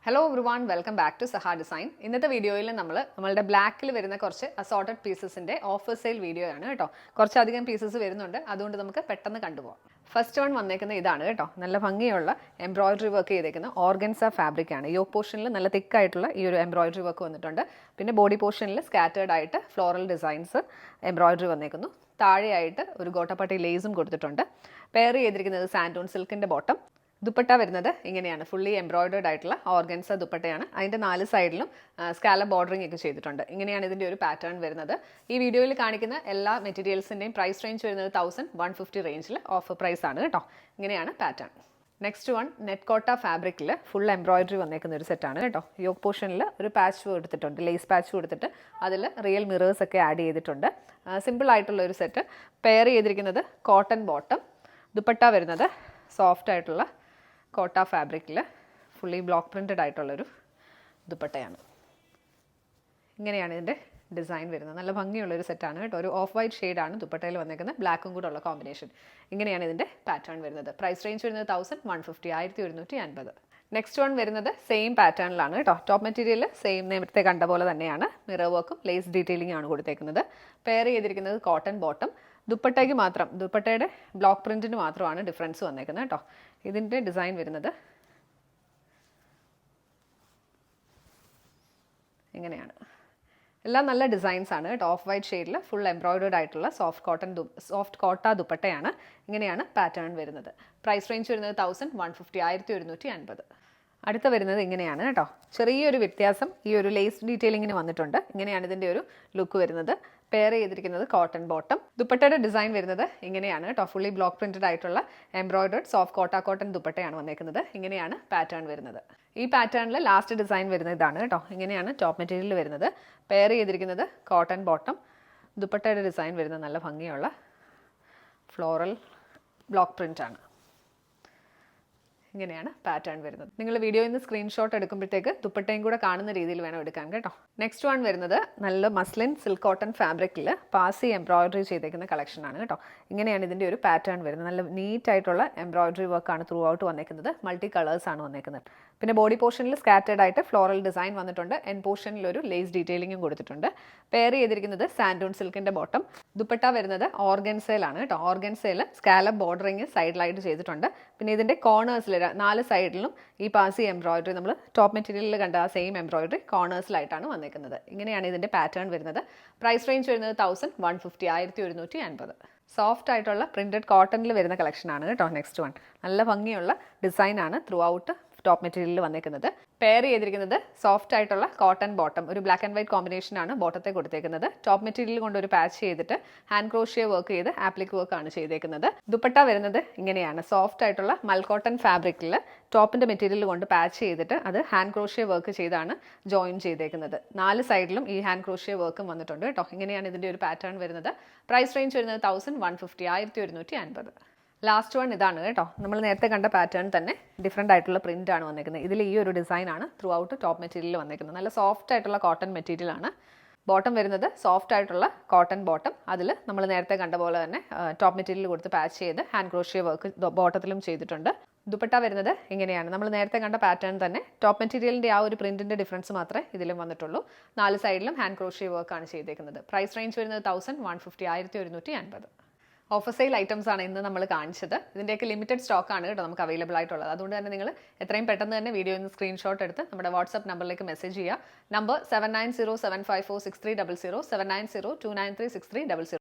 Hello everyone, welcome back to Saha design. ഇന്നത്തെ വീഡിയോയിൽ നമ്മളുടെ ബ്ലാക്കിൽ വരുന്ന കുറച്ച് അസോർട്ടഡ് പീസസിൻ്റെ ഓഫർ സെയിൽ വീഡിയോ ആണ് കേട്ടോ. കുറച്ചധികം പീസസ് വരുന്നുണ്ട്, അതുകൊണ്ട് നമുക്ക് പെട്ടെന്ന് കണ്ടുപോകാം. ഫസ്റ്റ് വൺ വന്നേക്കുന്ന ഇതാണ് കേട്ടോ. നല്ല ഭംഗിയുള്ള എംബ്രോയിഡറി വർക്ക് ചെയ്തേക്കുന്ന ഓർഗൻസ ഫാബ്രിക് ആണ്. യോക്ക് പോർഷനിൽ നല്ല തിക്കായിട്ടുള്ള ഈ ഒരു എംബ്രോയിഡറി വർക്ക് വന്നിട്ടുണ്ട്. പിന്നെ ബോഡി പോർഷനിൽ സ്കാറ്റേർഡ് ആയിട്ട് ഫ്ലോറൽ ഡിസൈൻസ് എംബ്രോയിഡറി വന്നേക്കുന്നു. താഴെയായിട്ട് ഒരു ഗോട്ടപ്പട്ടി ലേസും കൊടുത്തിട്ടുണ്ട്. പെയർ ചെയ്തിരിക്കുന്നത് സാൻഡോൺ സിൽക്കിൻ്റെ ബോട്ടം. ദുപ്പട്ട വരുന്നത് ഇങ്ങനെയാണ്, ഫുള്ളി എംബ്രോയിഡേർഡ് ആയിട്ടുള്ള ഓർഗൻസ ദുപ്പട്ടയാണ്. അതിൻ്റെ 4 സൈഡിലും സ്കാലപ്പ് ബോർഡറിംഗ് ഒക്കെ ചെയ്തിട്ടുണ്ട്. ഇങ്ങനെയാണ് ഇതിൻ്റെ ഒരു പാറ്റേൺ വരുന്നത്. ഈ വീഡിയോയിൽ കാണിക്കുന്ന എല്ലാ മെറ്റീരിയൽസിൻ്റെയും പ്രൈസ് റേഞ്ച് വരുന്നത് 1150 റേഞ്ചിൽ ഓഫർ പ്രൈസ് ആണ് കേട്ടോ. ഇങ്ങനെയാണ് പാറ്റേൺ. നെക്സ്റ്റ് വൺ നെറ്റ് കോട്ട ഫാബ്രിക്കിൽ ഫുൾ എംബ്രോയിഡറി വന്നേക്കുന്ന ഒരു സെറ്റാണ് കേട്ടോ. യോക്ക് പോർഷനിൽ ഒരു പാച്ച് കൊടുത്തിട്ടുണ്ട്, ലേസ് പാച്ച് കൊടുത്തിട്ട് അതിൽ റിയൽ മിറേഴ്സ് ഒക്കെ ആഡ് ചെയ്തിട്ടുണ്ട്. സിമ്പിൾ ആയിട്ടുള്ള ഒരു സെറ്റ്. പെയർ ചെയ്തിരിക്കുന്നത് കോട്ടൺ ബോട്ടം. ദുപ്പട്ട വരുന്നത് സോഫ്റ്റ് ആയിട്ടുള്ള കോട്ട ഫാബ്രിക്കിൽ ഫുള്ളി ബ്ലോക്ക് പ്രിൻറ്റഡ് ആയിട്ടുള്ളൊരു ദുപ്പട്ടയാണ്. ഇങ്ങനെയാണ് ഇതിൻ്റെ ഡിസൈൻ വരുന്നത്. നല്ല ഭംഗിയുള്ളൊരു സെറ്റാണ് കേട്ടോ. ഒരു ഓഫ് വൈറ്റ് ഷെയ്ഡാണ് ദുപ്പട്ടയിൽ വന്നേക്കുന്നത്, ബ്ലാക്കും കൂടെ ഉള്ള കോമ്പിനേഷൻ. ഇങ്ങനെയാണ് ഇതിൻ്റെ പാറ്റേൺ വരുന്നത്. പ്രൈസ് റേഞ്ച് വരുന്നത് 1150, 1150. നെക്സ്റ്റ് വൺ വരുന്നത് സെയിം പാറ്റേണിലാണ് കേട്ടോ. ടോപ്പ് മെറ്റീരിയൽ സെയിം നേരത്തെ കണ്ട പോലെ തന്നെയാണ്. മിറർ വർക്കും ലേസ് ഡീറ്റെയിലിംഗ് ആണ് കൊടുത്തേക്കുന്നത്. പെയർ ചെയ്തിരിക്കുന്നത് കോട്ടൺ ബോട്ടം. ദുപ്പട്ടയ്ക്ക് മാത്രം, ദുപ്പട്ടയുടെ ബ്ലോക്ക് പ്രിൻറ്റിന് മാത്രമാണ് ഡിഫറൻസ് വന്നേക്കുന്നത് കേട്ടോ. ഇതിൻ്റെ ഡിസൈൻ വരുന്നത് ഇങ്ങനെയാണ്. എല്ലാം നല്ല ഡിസൈൻസ് ആണ് കേട്ടോ. ഓഫ് വൈറ്റ് ഷെയ്ഡിൽ ഫുൾ എംബ്രോയിഡേർഡ് ആയിട്ടുള്ള സോഫ്റ്റ് കോട്ട ദുപ്പട്ടയാണ്. ഇങ്ങനെയാണ് പാറ്റേൺ വരുന്നത്. പ്രൈസ് റേഞ്ച് വരുന്നത് 1150, 1150. അടുത്ത വരുന്നത് ഇങ്ങനെയാണ് കേട്ടോ. ചെറിയൊരു വ്യത്യാസം ഈ ഒരു ലേസ് ഡീറ്റെയിലിങ്ങിന് വന്നിട്ടുണ്ട്. ഇങ്ങനെയാണ് ഇതിൻ്റെ ഒരു ലുക്ക് വരുന്നത്. പെയർ ചെയ്തിരിക്കുന്നത് കോട്ടൺ ബോട്ടം. ദുപ്പട്ടയുടെ ഡിസൈൻ വരുന്നത് ഇങ്ങനെയാണ് കേട്ടോ. ഫുള്ളി ബ്ലോക്ക് പ്രിൻറ്റഡ് ആയിട്ടുള്ള എംബ്രോയിഡേർഡ് സോഫ്റ്റ് കോട്ടൺ ദുപ്പട്ടയാണ് വന്നേക്കുന്നത്. ഇങ്ങനെയാണ് പാറ്റേൺ വരുന്നത്. ഈ പാറ്റേണിൽ ലാസ്റ്റ് ഡിസൈൻ വരുന്നത് ഇതാണ് കേട്ടോ. ഇങ്ങനെയാണ് ടോപ്പ് മെറ്റീരിയൽ വരുന്നത്. പെയർ ചെയ്തിരിക്കുന്നത് കോട്ടൺ ബോട്ടം. ദുപ്പട്ടയുടെ ഡിസൈൻ വരുന്നത് നല്ല ഭംഗിയുള്ള ഫ്ലോറൽ ബ്ലോക്ക് പ്രിൻ്റ് ആണ്. ഇങ്ങനെയാണ് പാറ്റേൺ വരുന്നത്. നിങ്ങൾ വീഡിയോയിൽ നിന്ന് സ്ക്രീൻഷോട്ട് എടുക്കുമ്പോഴത്തേക്ക് ദുപ്പട്ടയും കൂടെ കാണുന്ന രീതിയിൽ വേണം എടുക്കാൻ കേട്ടോ. നെക്സ്റ്റ് വൺ വരുന്നത് നല്ല മസ്ലിൻ സിൽക്ക് കോട്ടൺ ഫാബ്രിക്കിൽ പാസി എംബ്രോയിഡറി ചെയ്തേക്കുന്ന കളക്ഷനാണ് കേട്ടോ. ഇങ്ങനെയാണ് ഇതിൻ്റെ ഒരു പാറ്റേൺ വരുന്നത്. നല്ല നീറ്റ് ആയിട്ടുള്ള എംബ്രോയിഡറി വർക്കാണ് ത്രൂ ഔട്ട് വന്നേക്കുന്നത്. മൾട്ടി കളേഴ്സാണ് വന്നേക്കുന്നത്. പിന്നെ ബോഡി പോർഷനിൽ സ്കാറ്റേർഡ് ആയിട്ട് ഫ്ലോറൽ ഡിസൈൻ വന്നിട്ടുണ്ട്. എൻ പോർഷനിൽ ഒരു ലേസ് ഡീറ്റെയിലിംഗും കൊടുത്തിട്ടുണ്ട്. പെയർ ചെയ്തിരിക്കുന്നത് സാൻഡോൺ സിൽക്കിൻ്റെ ബോട്ടം. ദുപ്പട്ട വരുന്നത് ഓർഗൻസയിലാണ് കേട്ടോ. ഓർഗൻസയിൽ സ്കാലപ്പ് ബോർഡറിങ് സൈഡിലായിട്ട് ചെയ്തിട്ടുണ്ട്. പിന്നെ ഇതിൻ്റെ കോർണേഴ്സിൽ 4 സൈഡിലും ഈ പാസി എംബ്രോയിഡറി, നമ്മൾ ടോപ്പ് മെറ്റീരിയലിൽ കണ്ട ആ സെയിം എംബ്രോയിഡറി കോർണേഴ്സിലായിട്ടാണ് വന്നേക്കുന്നത്. ഇങ്ങനെയാണ് ഇതിൻ്റെ പാറ്റേൺ വരുന്നത്. പ്രൈസ് റേഞ്ച് വരുന്നത് 1150, 1150. സോഫ്റ്റ് ആയിട്ടുള്ള പ്രിൻറ്റഡ് കോട്ടണിൽ വരുന്ന കളക്ഷനാണ് കേട്ടോ. നെക്സ്റ്റ് വൺ നല്ല ഭംഗിയുള്ള ഡിസൈനാണ് ത്രൂ ഔട്ട് ടോപ്പ് മെറ്റീരിയലിൽ വന്നേക്കുന്നത്. പെയർ ചെയ്തിരിക്കുന്നത് സോഫ്റ്റ് ആയിട്ടുള്ള കോട്ടൺ ബോട്ടം. ഒരു ബ്ലാക്ക് ആൻഡ് വൈറ്റ് കോമ്പിനേഷനാണ് ബോട്ടത്തെ കൊടുത്തേക്കുന്നത്. ടോപ്പ് മെറ്റീരിയൽ കൊണ്ട് ഒരു പാച്ച് ചെയ്തിട്ട് ഹാൻഡ് ക്രോഷ്യ വർക്ക് ചെയ്ത് ആപ്ലിക് വർക്ക് ആണ് ചെയ്തേക്കുന്നത്. ദുപ്പട്ട വരുന്നത് ഇങ്ങനെയാണ്. സോഫ്റ്റ് ആയിട്ടുള്ള മൽക്കോട്ടൺ ഫാബ്രിക്കിൽ ടോപ്പിൻ്റെ മെറ്റീരിയൽ കൊണ്ട് പാച്ച് ചെയ്തിട്ട് അത് ഹാൻഡ് ക്രോഷ്യ വർക്ക് ചെയ്താണ് ജോയിൻ ചെയ്തേക്കുന്നത്. 4 സൈഡിലും ഈ ഹാൻഡ് ക്രോഷ്യ വർക്കും വന്നിട്ടുണ്ട് കേട്ടോ. ഇങ്ങനെയാണ് ഇതിൻ്റെ ഒരു പാറ്റേൺ വരുന്നത്. പ്രൈസ് റേഞ്ച് വരുന്നത് 1150, 1150. ലാസ്റ്റ് വൺ ഇതാണ് കേട്ടോ. നമ്മൾ നേരത്തെ കണ്ട പാറ്റേൺ തന്നെ ഡിഫറെൻ്റ് ആയിട്ടുള്ള പ്രിൻ്റ് ആണ് വന്നേക്കുന്നത്. ഇതിൽ ഈ ഒരു ഡിസൈനാണ് ത്രൂ ഔട്ട് ടോപ്പ് മെറ്റീരിയൽ വന്നേക്കുന്നത്. നല്ല സോഫ്റ്റ് ആയിട്ടുള്ള കോട്ടൺ മെറ്റീരിയൽ ആണ്. ബോട്ടം വരുന്നത് സോഫ്റ്റ് ആയിട്ടുള്ള കോട്ടൺ ബോട്ടം. അതിൽ നമ്മൾ നേരത്തെ കണ്ട പോലെ തന്നെ ടോപ്പ് മെറ്റീരിയൽ കൊടുത്ത് പാച്ച് ചെയ്ത് ഹാൻഡ് ക്രോഷ്യ വർക്ക് ബോട്ടത്തിലും ചെയ്തിട്ടുണ്ട്. ദുപ്പട്ട വരുന്നത് ഇങ്ങനെയാണ്. നമ്മൾ നേരത്തെ കണ്ട പാറ്റേൺ തന്നെ ടോപ്പ് മെറ്റീരിയലിൻ്റെ ആ ഒരു പ്രിൻറ്റിൻ്റെ ഡിഫറൻസ് മാത്രമേ ഇതിലും വന്നിട്ടുള്ളൂ. 4 സൈഡിലും ഹാൻഡ് ക്രോഷ്യ വർക്കാണ് ചെയ്തേക്കുന്നത്. പ്രൈസ് റേഞ്ച് വരുന്നത് 1150, 1150. ഓഫർ സെയിൽ ഐറ്റംസ് ആണ് ഇന്ന് നമ്മൾ കാണിച്ചത്. ഇതിൻ്റെയൊക്കെ ലിമിറ്റഡ് സ്റ്റോക്ക് ആണ് കേട്ടോ നമുക്ക് അവൈലബിൾ ആയിട്ടുള്ളത്. അതുകൊണ്ട് തന്നെ നിങ്ങൾ എത്രയും പെട്ടെന്ന് തന്നെ വീഡിയോയിൽ നിന്ന് സ്ക്രീൻഷോട്ട് എടുത്ത് നമ്മുടെ വാട്സ്ആപ്പ് നമ്പറിലേക്ക് മെസ്സേജ് ചെയ്യുക. നമ്പർ 7907546300, 7902936300.